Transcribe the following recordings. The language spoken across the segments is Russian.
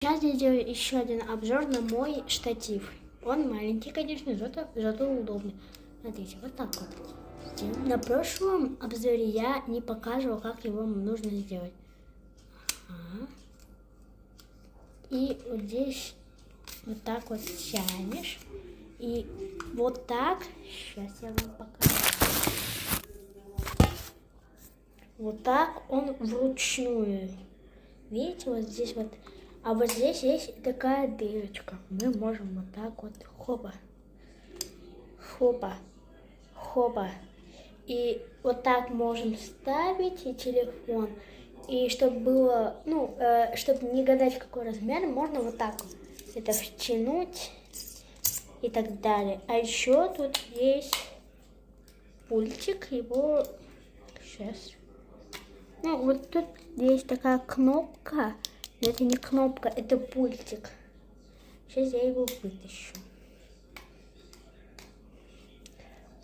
Сейчас я сделаю еще один обзор на мой штатив. Он маленький, конечно, зато удобный. Смотрите, вот так вот. На прошлом обзоре я не показывала, как его нужно сделать. Ага. И вот здесь вот так вот тянешь. И вот так. Сейчас я вам покажу. Вот так он вручную. Видите, вот здесь вот. А вот здесь есть такая дырочка. Мы можем вот так вот хопа, хопа, хопа. И вот так можем ставить и телефон. И чтобы было, чтобы не гадать, какой размер, можно вот так вот это втянуть и так далее. А еще тут есть пультик, его сейчас. Вот тут есть такая кнопка. Но это не кнопка, это пультик. Сейчас я его вытащу.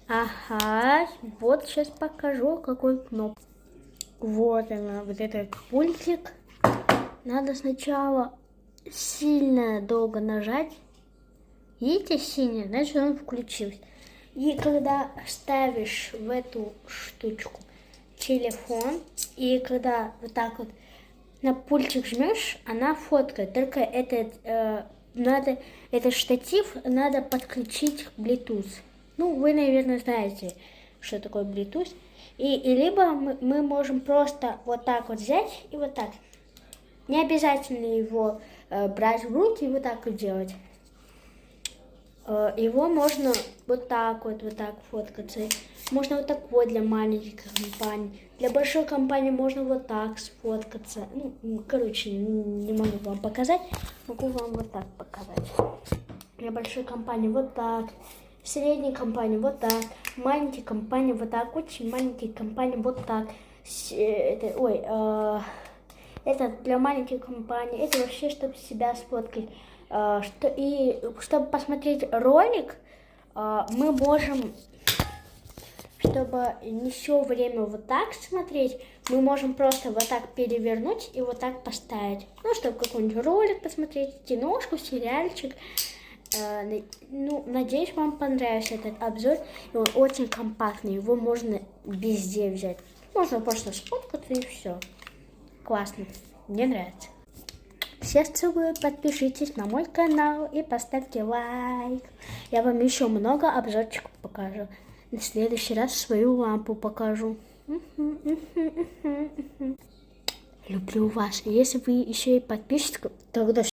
Ага, вот сейчас покажу, какой кнопка. Вот она, вот этот пультик. Надо сначала сильно долго нажать. Видите, синий, значит он включился. И когда ставишь в эту штучку телефон, и когда вот так вот на пультик жмешь, она фоткает. Только этот штатив надо подключить к Bluetooth. Вы, наверное, знаете, что такое Bluetooth. И либо мы можем просто вот так вот взять и вот так. Не обязательно его брать в руки и вот так вот делать. Его можно вот так фоткаться. Можно вот так вот для маленьких компаний. Для большой компании можно вот так сфоткаться. Короче, не могу вам показать. Могу вам вот так показать. Для большой компании вот так. Средней компании вот так. Маленькой компании вот так. Очень маленькой компании вот так. Это для маленьких компаний. Это вообще, чтобы себя сфоткать. И чтобы посмотреть ролик, мы можем, чтобы не все время вот так смотреть, мы можем просто вот так перевернуть и вот так поставить. Чтобы какой-нибудь ролик посмотреть, киношку, сериальчик. Надеюсь, вам понравился этот обзор. И он очень компактный, его можно везде взять. Можно просто сфоткаться и все. Классно, мне нравится. Всех целую, подпишитесь на мой канал и поставьте лайк. Я вам еще много обзорчиков покажу. В следующий раз свою лампу покажу. Люблю вас. Если вы еще и подпишетесь, тогда